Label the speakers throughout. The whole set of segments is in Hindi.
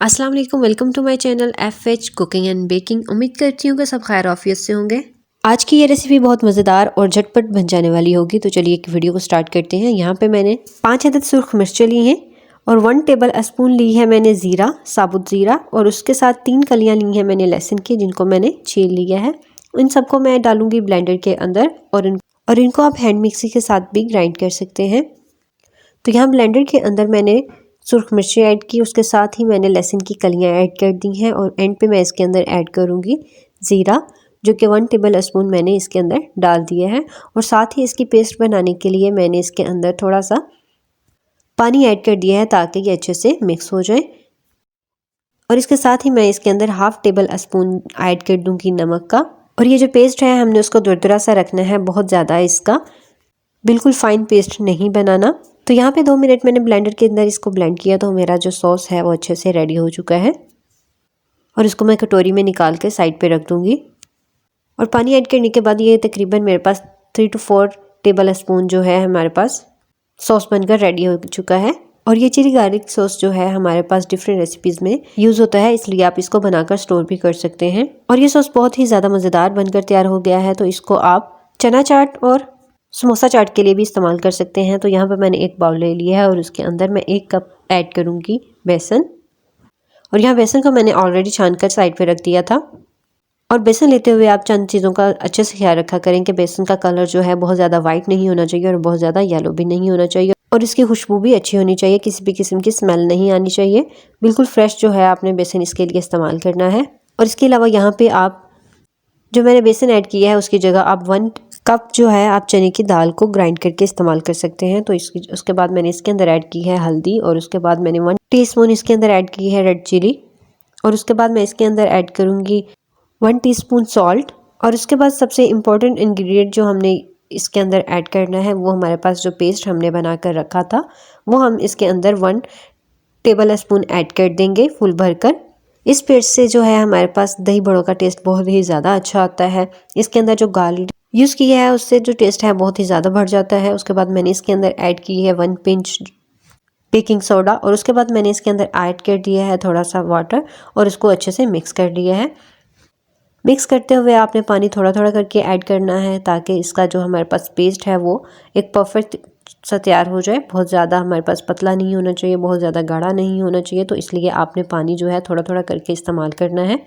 Speaker 1: अस्सलाम वालेकुम, welcome to my channel FH cooking and baking. उम्मीद करती हूँ कि सब खैर आफियत से होंगे। आज की ये रेसिपी बहुत मज़ेदार और झटपट बन जाने वाली होगी, तो चलिए एक वीडियो को स्टार्ट करते हैं। यहाँ पे मैंने 5 अदद सुर्ख मिर्चें ली हैं और 1 टेबल स्पून ली है मैंने ज़ीरा, साबुत ज़ीरा, और उसके साथ 3 कलियाँ ली हैं मैंने लहसुन की, जिनको मैंने छील लिया है। इन सबको मैं डालूंगी ब्लेंडर के अंदर और इनको आप हैंड मिक्सी के साथ भी ग्राइंड कर सकते हैं। तो यहाँ ब्लेंडर के अंदर मैंने सुर्ख मिर्ची ऐड की, उसके साथ ही मैंने लहसुन की कलियां ऐड कर दी हैं और एंड पे मैं इसके अंदर ऐड करूँगी ज़ीरा, जो कि 1 टेबल स्पून मैंने इसके अंदर डाल दिया है। और साथ ही इसकी पेस्ट बनाने के लिए मैंने इसके अंदर थोड़ा सा पानी ऐड कर दिया है ताकि ये अच्छे से मिक्स हो जाए। और इसके साथ ही मैं इसके अंदर 1/2 टेबल स्पून ऐड कर दूँगी नमक का। और ये जो पेस्ट है हमने उसको दुरदुरा सा रखना है, बहुत ज़्यादा इसका बिल्कुल फाइन पेस्ट नहीं बनाना। तो यहाँ पे 2 मिनट मैंने ब्लेंडर के अंदर इसको ब्लेंड किया, तो मेरा जो सॉस है वो अच्छे से रेडी हो चुका है। और इसको मैं कटोरी में निकाल के साइड पे रख दूँगी। और पानी ऐड करने के बाद ये तकरीबन मेरे पास 3 to 4 टेबल स्पून जो है हमारे पास सॉस बनकर रेडी हो चुका है। और ये चिली गार्लिक सॉस जो है हमारे पास डिफरेंट रेसिपीज़ में यूज़ होता है, इसलिए आप इसको बनाकर स्टोर भी कर सकते हैं। और ये सॉस बहुत ही ज़्यादा मज़ेदार बनकर तैयार हो गया है, तो इसको आप चना चाट और समोसा चाट के लिए भी इस्तेमाल कर सकते हैं। तो यहाँ पर मैंने एक बाउल ले लिया है और उसके अंदर मैं 1 कप ऐड करूँगी बेसन। और यहाँ बेसन को मैंने ऑलरेडी छान कर साइड पे रख दिया था। और बेसन लेते हुए आप चंद चीज़ों का अच्छे से ख्याल रखा करें कि बेसन का कलर जो है बहुत ज़्यादा वाइट नहीं होना चाहिए और बहुत ज़्यादा येलो भी नहीं होना चाहिए। और इसकी खुशबू भी अच्छी होनी चाहिए, किसी भी किस्म की स्मेल नहीं आनी चाहिए। बिल्कुल फ्रेश जो है आपने बेसन इसके लिए इस्तेमाल करना है। और इसके अलावा यहाँ पे आप जो मैंने बेसन ऐड किया है उसकी जगह आप 1 कप जो है आप चने की दाल को ग्राइंड करके इस्तेमाल कर सकते हैं। तो उसके बाद मैंने इसके अंदर ऐड की है हल्दी, और उसके बाद मैंने 1 टीस्पून इसके अंदर ऐड की है रेड चिली, और उसके बाद मैं इसके अंदर ऐड करूँगी 1 टीस्पून सॉल्ट। और उसके बाद सबसे इम्पॉर्टेंट इंग्रेडिएंट जो हमने इसके अंदर ऐड करना है, वो हमारे पास जो पेस्ट हमने बना कर रखा था वो हम इसके अंदर 1 टेबल स्पून ऐड कर देंगे फुल भरकर। इस पेस्ट से जो है हमारे पास दही बड़ों का टेस्ट बहुत ही ज़्यादा अच्छा आता है। इसके अंदर जो गार्लिक यूज़ किया है उससे जो टेस्ट है बहुत ही ज़्यादा बढ़ जाता है। उसके बाद मैंने इसके अंदर ऐड की है 1 पिंच बेकिंग सोडा, और उसके बाद मैंने इसके अंदर ऐड कर दिया है थोड़ा सा वाटर और इसको अच्छे से मिक्स कर लिया है। मिक्स करते हुए आपने पानी थोड़ा थोड़ा करके ऐड करना है ताकि इसका जो हमारे पास पेस्ट है वो एक परफेक्ट सा तैयार हो जाए। बहुत ज़्यादा हमारे पास पतला नहीं होना चाहिए, बहुत ज़्यादा गाढ़ा नहीं होना चाहिए। तो इसलिए आपने पानी जो है थोड़ा थोड़ा करके इस्तेमाल करना है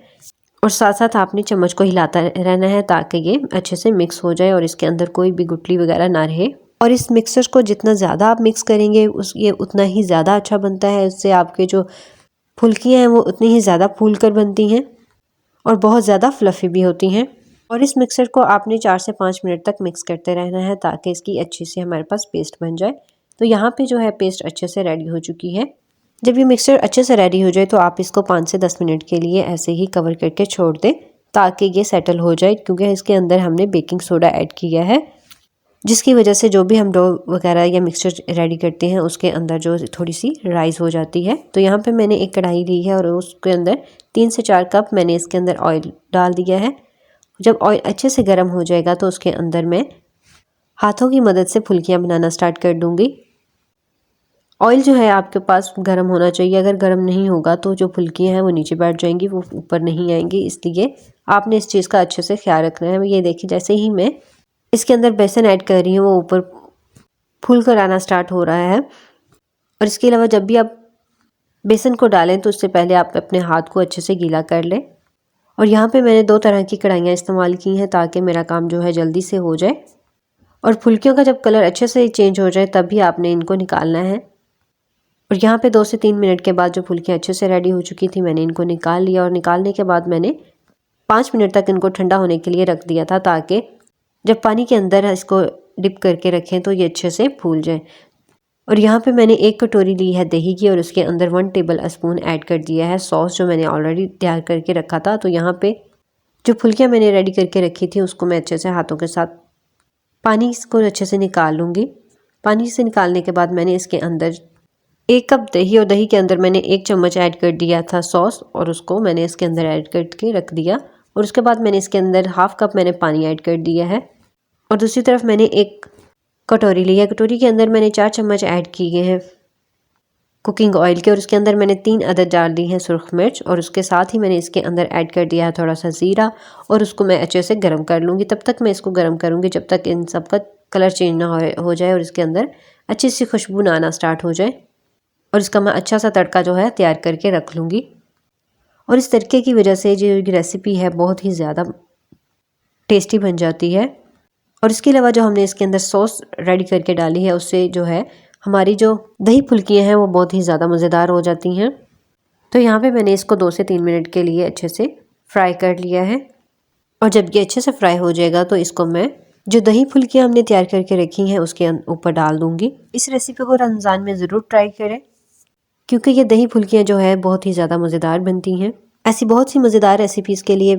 Speaker 1: और साथ साथ आपने चम्मच को हिलाता रहना है ताकि ये अच्छे से मिक्स हो जाए और इसके अंदर कोई भी गुठली वगैरह ना रहे। और इस मिक्सर को जितना ज़्यादा आप मिक्स करेंगे ये उतना ही ज़्यादा अच्छा बनता है। इससे आपके जो फुल्कियाँ हैं वो उतनी ही ज़्यादा फूल कर बनती हैं और बहुत ज़्यादा फ्लफ़ी भी होती हैं। और इस मिक्सर को आपने 4 से 5 मिनट तक मिक्स करते रहना है ताकि इसकी अच्छी सी हमारे पास पेस्ट बन जाए। तो यहाँ पे जो है पेस्ट अच्छे से रेडी हो चुकी है। जब ये मिक्सर अच्छे से रेडी हो जाए तो आप इसको 5 से 10 मिनट के लिए ऐसे ही कवर करके छोड़ दें ताकि ये सेटल हो जाए, क्योंकि इसके अंदर हमने बेकिंग सोडा ऐड किया है, जिसकी वजह से जो भी हम डो वगैरह या मिक्सचर रेडी करते हैं उसके अंदर जो थोड़ी सी राइस हो जाती है। तो यहाँ पे मैंने एक कढ़ाई ली है और उसके अंदर 3 से 4 कप मैंने इसके अंदर ऑयल डाल दिया है। जब ऑयल अच्छे से गर्म हो जाएगा तो उसके अंदर मैं हाथों की मदद से फुल्कियाँ बनाना स्टार्ट कर दूँगी। ऑयल जो है आपके पास गर्म होना चाहिए, अगर गर्म नहीं होगा तो जो फुल्कियाँ हैं वो नीचे बैठ जाएंगी, वो ऊपर नहीं आएंगी। इसलिए आपने इस चीज़ का अच्छे से ख्याल रखना है। ये देखिए जैसे ही मैं इसके अंदर बेसन ऐड कर रही हूँ वो ऊपर फूल कर आना स्टार्ट हो रहा है। और इसके अलावा जब भी आप बेसन को डालें तो उससे पहले आप अपने हाथ को अच्छे से गीला कर लें। और यहाँ पे मैंने 2 तरह की कढ़ाइयाँ इस्तेमाल की हैं ताकि मेरा काम जो है जल्दी से हो जाए। और फुल्कियों का जब कलर अच्छे से चेंज हो जाए तभी आपने इनको निकालना है। और यहाँ पे 2 से 3 मिनट के बाद जो फुल्कियाँ अच्छे से रेडी हो चुकी थी मैंने इनको निकाल लिया, और निकालने के बाद मैंने 5 मिनट तक इनको ठंडा होने के लिए रख दिया था ताकि जब पानी के अंदर इसको डिप करके रखें तो ये अच्छे से फूल जाए। और यहाँ पे मैंने 1 कटोरी ली है दही की और उसके अंदर 1 टेबल स्पून ऐड कर दिया है सॉस जो मैंने ऑलरेडी तैयार करके रखा था। तो यहाँ पे जो फुल्कियाँ मैंने रेडी करके रखी थी उसको मैं अच्छे से हाथों के साथ पानी को अच्छे से निकाल लूँगी। पानी से निकालने के बाद मैंने इसके अंदर 1 कप दही, और दही के अंदर मैंने 1 चम्मच ऐड कर दिया था सॉस, और उसको मैंने इसके अंदर ऐड करके रख दिया। और उसके बाद मैंने इसके अंदर 1/2 कप मैंने पानी ऐड कर दिया है। और दूसरी तरफ मैंने 1 कटोरी ली है, कटोरी के अंदर मैंने 4 चम्मच ऐड किए हैं कुकिंग ऑयल के और उसके अंदर मैंने 3 अदद डाल दी हैं सुर्ख मिर्च और उसके साथ ही मैंने इसके अंदर ऐड कर दिया है थोड़ा सा ज़ीरा और उसको मैं अच्छे से गर्म कर लूँगी। तब तक मैं इसको गर्म करूँगी जब तक इन सब का कलर चेंज ना हो जाए और इसके अंदर अच्छी सी खुशबू ना आना स्टार्ट हो जाए। और इसका मैं अच्छा सा तड़का जो है तैयार करके रख लूँगी। और इस तड़के की वजह से जो रेसिपी है बहुत ही ज़्यादा टेस्टी बन जाती है। और इसके अलावा जो हमने इसके अंदर सॉस रेडी करके डाली है उससे जो है हमारी जो दही फुल्कियाँ हैं वो बहुत ही ज़्यादा मज़ेदार हो जाती हैं। तो यहाँ पे मैंने इसको 2 से 3 मिनट के लिए अच्छे से फ्राई कर लिया है। और जब ये अच्छे से फ्राई हो जाएगा तो इसको मैं जो दही फुल्कियाँ हमने तैयार करके रखी हैं उसके ऊपर डाल दूँगी। इस रेसिपी को रमज़ान में ज़रूर ट्राई करें क्योंकि ये दही फुल्कियाँ जो है बहुत ही ज़्यादा मज़ेदार बनती हैं। ऐसी बहुत सी मज़ेदार रेसिपीज़ के लिए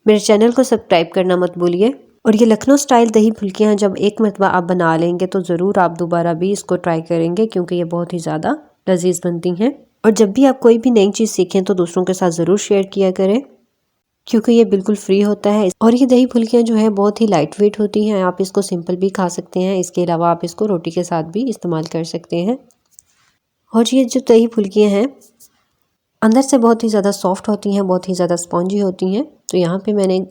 Speaker 1: मेरे चैनल को सब्सक्राइब करना मत भूलिए। और ये लखनऊ स्टाइल दही फुल्कियाँ जब एक मरतबा आप बना लेंगे तो ज़रूर आप दोबारा भी इसको ट्राई करेंगे क्योंकि ये बहुत ही ज़्यादा लजीज बनती हैं। और जब भी आप कोई भी नई चीज़ सीखें तो दूसरों के साथ ज़रूर शेयर किया करें क्योंकि ये बिल्कुल फ्री होता है। और ये दही फुल्कियाँ जो है बहुत ही लाइट वेट होती हैं। आप इसको सिंपल भी खा सकते हैं, इसके अलावा आप इसको रोटी के साथ भी इस्तेमाल कर सकते हैं। और ये जो दही फुल्कियाँ हैं अंदर से बहुत ही ज़्यादा सॉफ्ट होती हैं, बहुत ही ज़्यादा स्पॉन्जी होती हैं। तो यहाँ पे मैंने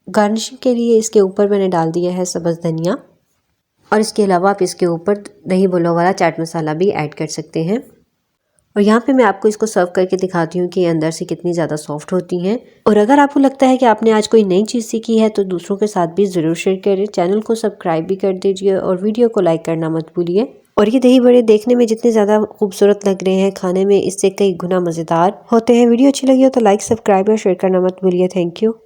Speaker 1: गार्निशिंग के लिए इसके ऊपर मैंने डाल दिया है सब्ज़ धनिया और इसके अलावा आप इसके ऊपर दही बल्लो वाला चाट मसाला भी ऐड कर सकते हैं। और यहाँ पे मैं आपको इसको सर्व करके दिखाती हूँ कि ये अंदर से कितनी ज़्यादा सॉफ्ट होती हैं। और अगर आपको लगता है कि आपने आज कोई नई चीज़ सीखी है तो दूसरों के साथ भी ज़रूर शेयर करें। चैनल को सब्सक्राइब भी कर दीजिए और वीडियो को लाइक करना मत भूलिए। और ये दही बड़े देखने में जितने ज़्यादा खूबसूरत लग रहे हैं खाने में इससे कई गुना मज़ेदार होते हैं। वीडियो अच्छी लगी हो तो लाइक, सब्सक्राइब और शेयर करना मत भूलिए। Thank you.